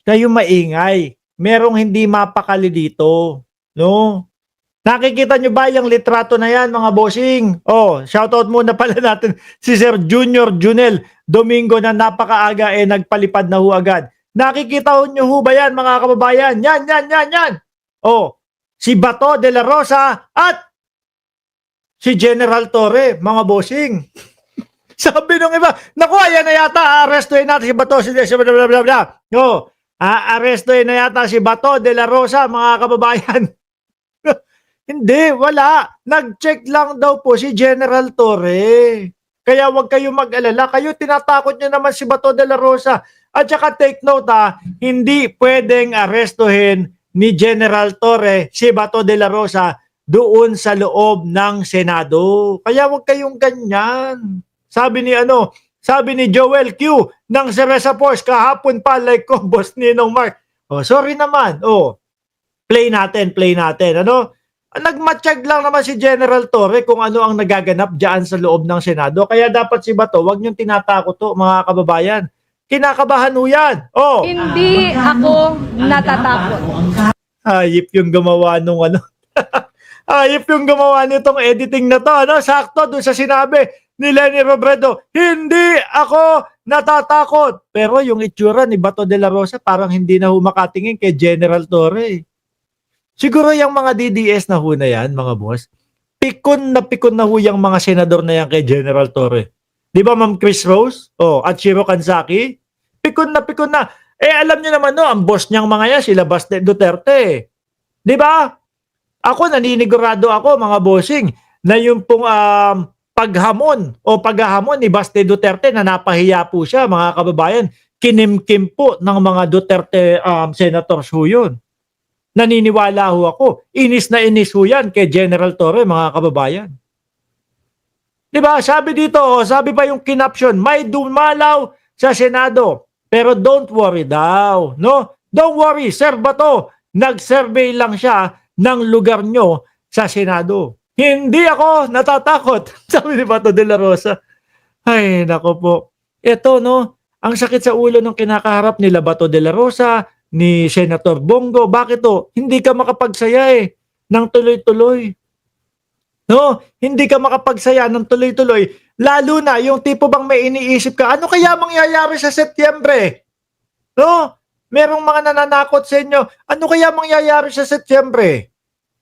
kayo maingay. Merong hindi mapakali dito. No? Nakikita nyo ba yung litrato na yan, mga bossing? Oh, shoutout muna pala natin si Sir Junior Junel Domingo na napakaaga nagpalipad na ho agad. Nakikita nyo ho ba yan, mga kababayan? Yan. Oh, si Bato de la Rosa at si General Torre, mga bossing. Sabi nung iba, naku, ayan na yata, arestuhin natin si Bato, si bla bla bla. Oh, arestuhin na yata si Bato de la Rosa, mga kababayan. Hindi, wala. Nag-check lang daw po si General Torre. Kaya wag kayo mag-alala. Kayo tinatakot nyo naman si Bato de la Rosa. At saka take note hindi pwedeng arestuhin ni General Torre si Bato de la Rosa doon sa loob ng Senado. Kaya wag kayong ganyan. Sabi ni Joel Q ng Cereza Force kahapon pa like ko, Boss Ninong Mark. Oh, sorry naman. Oh, play natin. Ano? Nagmatsyag lang naman si General Torre kung ano ang nagaganap diyan sa loob ng Senado. Kaya dapat si Bato, wag niyong tinatakot to, mga kababayan. Kinakabahan ho yan. Oh. Hindi ako natatakot. Hayip yung gumawa nung ano. Hayip yung gumawa nitong editing na to. Ano? Sakto dun sa sinabi ni Lenny Robredo, hindi ako natatakot. Pero yung itsura ni Bato de la Rosa parang hindi na humakatingin kay General Torre. Siguro yung mga DDS na ho na yan, mga boss, pikon na ho yung mga senador na yan kay General Torre. Di ba, Ma'am Chris Rose? Oh, at Shiro Kansaki? Pikon na. Alam nyo naman, no, ang boss niyang mga yan, sila Baste Duterte. Di ba? Ako, naninigurado ako, mga bossing, na yung pong paghahamon ni Baste Duterte na napahiya po siya, mga kababayan, kinimkim po ng mga Duterte senators ho yun. Naniniwala ho ako. Inis na inis ho yan kay General Torre, mga kababayan. Diba? Sabi dito, sabi pa yung kinaption, may dumalaw sa Senado. Pero don't worry daw. No? Don't worry, Sir Bato. Nag-survey lang siya ng lugar nyo sa Senado. Hindi ako natatakot. Sabi ni Bato de la Rosa. Ay, nako po. Ito, no? Ang sakit sa ulo ng kinakaharap nila Bato de la Rosa, ni Senator Bongo. Bakit to? Hindi ka makapagsaya ng tuloy-tuloy. No? Hindi ka makapagsaya ng tuloy-tuloy. Lalo na yung tipo bang may iniisip ka, ano kaya mangyayari sa Setyembre? No? Merong mga nananakot sa inyo, ano kaya mangyayari sa Setyembre?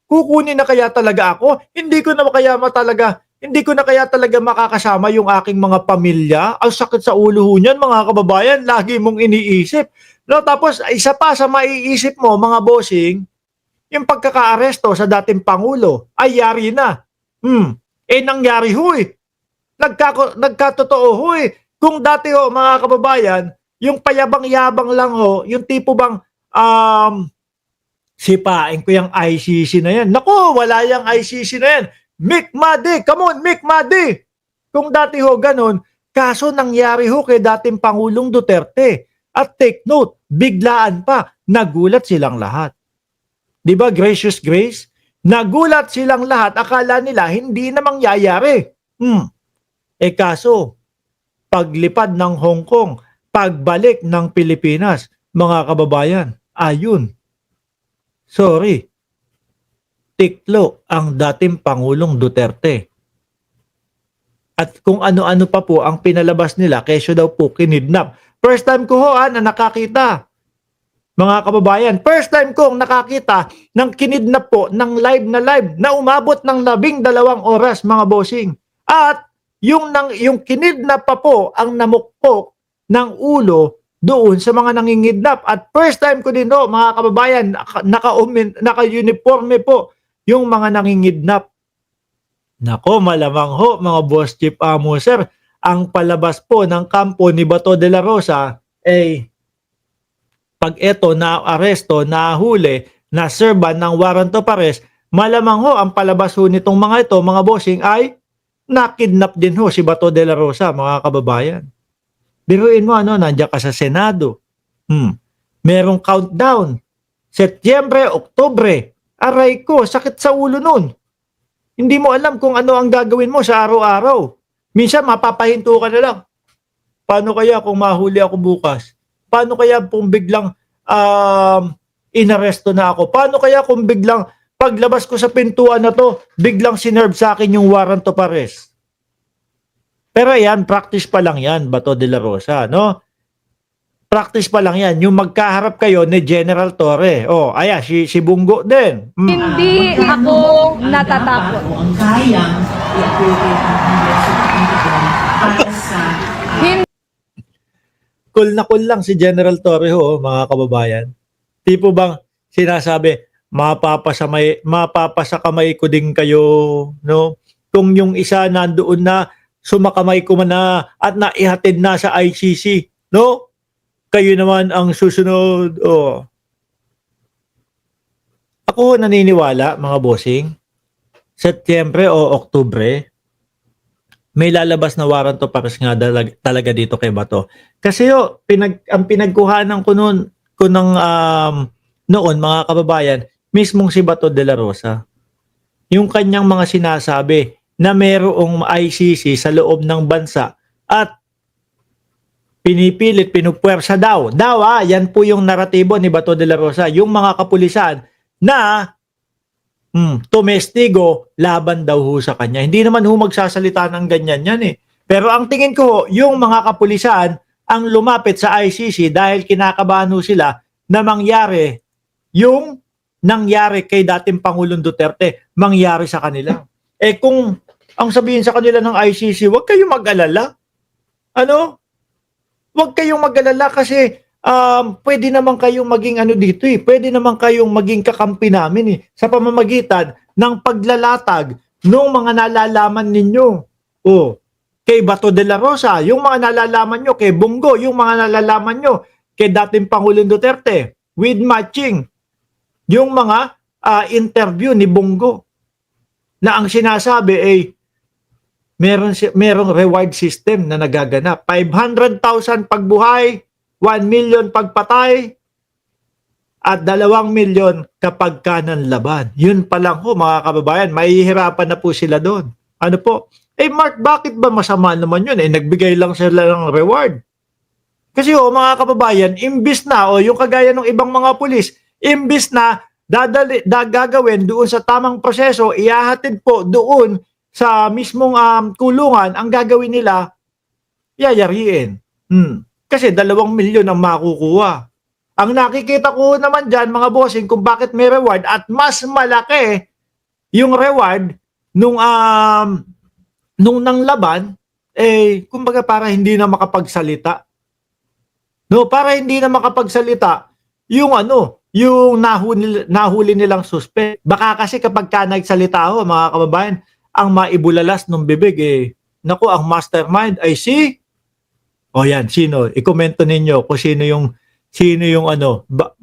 Kukunin na kaya talaga ako? Hindi ko na kaya talaga makakasama yung aking mga pamilya? Ang sakit sa ulo niyan, mga kababayan, lagi mong iniisip. No, tapos isa pa sa maiisip mo, mga bossing, yung pagkakaaresto sa dating Pangulo ay yari na. Nangyari ho Nagkatotoo ho Kung dati ho, mga kababayan, yung payabang-yabang lang ho, yung tipo bang sipain ko yung ICC na yan. Naku, wala yung ICC na yan. Mick Madi, come on, Mick Madi. Kung dati ho ganun, kaso nangyari ho kay dating Pangulong Duterte. At take note, biglaan pa, nagulat silang lahat. Di ba, Gracious Grace? Nagulat silang lahat, akala nila hindi na mangyayari. Kaso, paglipad ng Hong Kong, pagbalik ng Pilipinas, mga kababayan, ayun. Sorry. Tiklo ang dating Pangulong Duterte. At kung ano-ano pa po ang pinalabas nila, kesyo daw po kinidnap. First time ko ho na nakakita. Mga kababayan, first time kong nakakita ng kinidnap po ng live na umabot ng 12 oras, mga bossing. At yung kinidnap pa po ang namukpok ng ulo doon sa mga nangingidnap. At first time ko din ho, mga kababayan, naka-uniforme po yung mga nangingidnap. Nako, malamang ho, mga boss chief amo sir, ang palabas po ng kampo ni Bato de la Rosa pag ito na-aresto, nahuli, na-serban ng warrant of arrest, malamang ho ang palabas ho nitong mga ito, mga bossing, ay nakidnap din ho si Bato de la Rosa, mga kababayan. Biruin mo, nandiyan ka sa Senado. Merong countdown. Setyembre, Oktubre. Aray ko, sakit sa ulo nun. Hindi mo alam kung ano ang gagawin mo sa araw-araw. Minsan mapapahinto ka na lang. Paano kaya kung mahuli ako bukas? Paano kaya kung biglang inaresto na ako. Paano kaya kung biglang paglabas ko sa pintuan na to, biglang sinerve sa akin yung warrant of arrest? Pero yan, practice pa lang yan, Bato de la Rosa, no? Practice pa lang yan. Yung magkaharap kayo ni General Torre. Oh, ayan, si Bungo din. Hindi ako natatakot. Kung ang kayang i-approve ang para sa Cool na cool lang si General Torre ho, mga kababayan. Tipo bang sinasabi, mapapasa kamay ko din kayo, no? Kung yung isa nandoon na, sumakamay ko man na at naihatid na sa ICC, no? Kayo naman ang susunod. Oh. Ako naniniwala, mga bossing, Setyembre o Oktubre, may lalabas na warrant of arrest nga talaga dito kay Bato. Kasi ang pinagkuhanan ko noon noon, mga kababayan, mismong si Bato de la Rosa. Yung kanyang mga sinasabi na mayroong ICC sa loob ng bansa at pinipilit, pinupwersa daw. Yan po yung naratibo ni Bato de la Rosa. Yung mga kapulisan na tumestigo, laban daw ho sa kanya. Hindi naman ho magsasalita ng ganyan yan eh. Pero ang tingin ko, yung mga kapulisan ang lumapit sa ICC dahil kinakabahan ho sila na mangyari yung nangyari kay dating Pangulong Duterte, mangyari sa kanila. Eh kung ang sabihin sa kanila ng ICC, huwag kayong mag-alala. Ano? Huwag kayong mag-alala kasi pwede naman kayong maging dito eh. Pwede naman kayong maging kakampi namin eh. Sa pamamagitan ng paglalatag ng mga nalalaman ninyo. Oh, kay Bato de la Rosa, yung mga nalalaman nyo, kay Bungo, yung mga nalalaman nyo, kay dating Pangulong Duterte, with matching, yung mga interview ni Bungo, na ang sinasabi ay merong reward system na nagaganap. 500,000 pagbuhay, 1 million pagpatay, at 2 milyon kapag kanan laban. Yun pa lang ho, mga kababayan, mahihirapan na po sila doon. Ano po? Eh Mark, bakit ba masama naman yun? Eh nagbigay lang sila ng reward. Kasi mga kababayan, imbis na, yung kagaya ng ibang mga pulis, imbis na gagawin doon sa tamang proseso, ihahatid po doon sa mismong kulungan, ang gagawin nila, yayariin. Kasi 2 milyon ang makukuha. Ang nakikita ko naman dyan, mga bossing, kung bakit may reward at mas malaki yung reward nung nanglaban, kumbaga para hindi na makapagsalita. No, para hindi na makapagsalita yung yung nahuli nilang suspect. Baka kasi kapag ka nagsalita ho, mga kababayan, ang maibulalas ng bibig naku, ang mastermind ay yan, sino? I-komento ninyo kung sino yung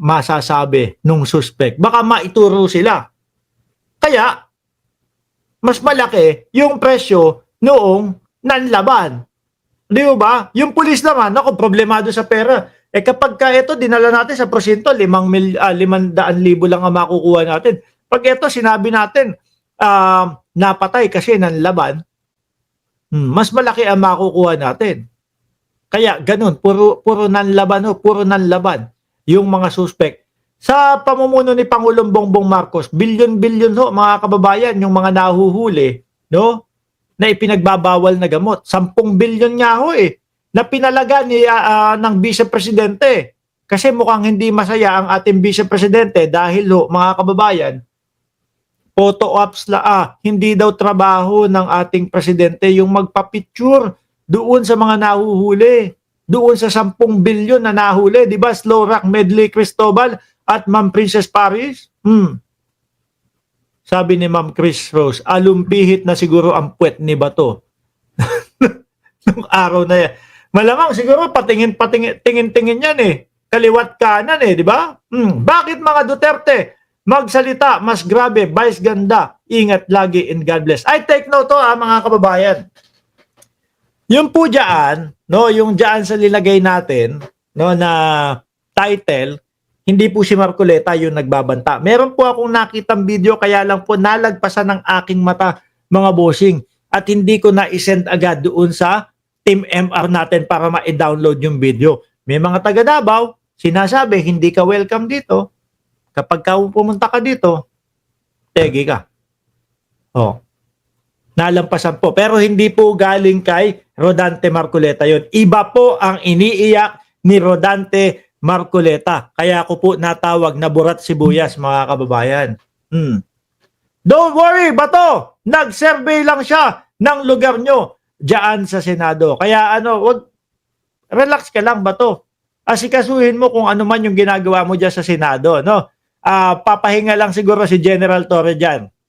masasabi nung suspect. Baka maituro sila. Kaya mas malaki yung presyo noong nanlaban. Di ba? Yung pulis naman, ako, problemado sa pera. Kapag ito, dinala natin sa prosinto, 500,000 lang ang makukuha natin. Pag ito, sinabi natin, napatay kasi nanlaban, mas malaki ang makukuha natin. Kaya ganun, puro nanlaban puro nanlaban yung mga suspect. Sa pamumuno ni Pangulong Bongbong Marcos, bilyon-bilyon mga kababayan, yung mga nahuhuli, no? Na ipinagbabawal na gamot. 10 bilyon nga na pinalaga ng Vice Presidente. Kasi mukhang hindi masaya ang ating Vice Presidente dahil mga kababayan, photo ops hindi daw trabaho ng ating presidente yung magpa-picture doon sa mga nahuhuli. Doon sa 10 bilyon na nahuli, di ba? Slow Rock, Medley Cristobal at Ma'am Princess Paris. Sabi ni Ma'am Chris Rose, alumpihit na siguro ang puwet ni Bato. Nung araw na yan. Malamang siguro tingin-tingin yan Kaliwat kanan di ba? Bakit mga Duterte magsalita mas grabe, vice ganda, ingat lagi and God bless. I take note mga kababayan. Yung po dyan, yung dyan sa nilagay natin, na title, hindi po si Marcoleta yung nagbabanta. Meron po akong nakitang video, kaya lang po nalagpasan ng aking mata, mga bossing, at hindi ko na-send agad doon sa Team MR natin para ma-download yung video. May mga taga Davao, sinasabi, hindi ka welcome dito. Kapag ka pumunta ka dito, tegi ka. Oh. Nalampasan po. Pero hindi po galing kay Rodante Marcoleta yon. Iba po ang iniiyak ni Rodante Marcoleta. Kaya ako po natawag na burat sibuyas, mga kababayan. Don't worry, Bato! Nag-survey lang siya ng lugar nyo diyan sa Senado. Kaya relax ka lang, Bato. Asikasuhin mo kung ano man yung ginagawa mo diyan sa Senado. No? Papahinga lang siguro si General Torre dyan.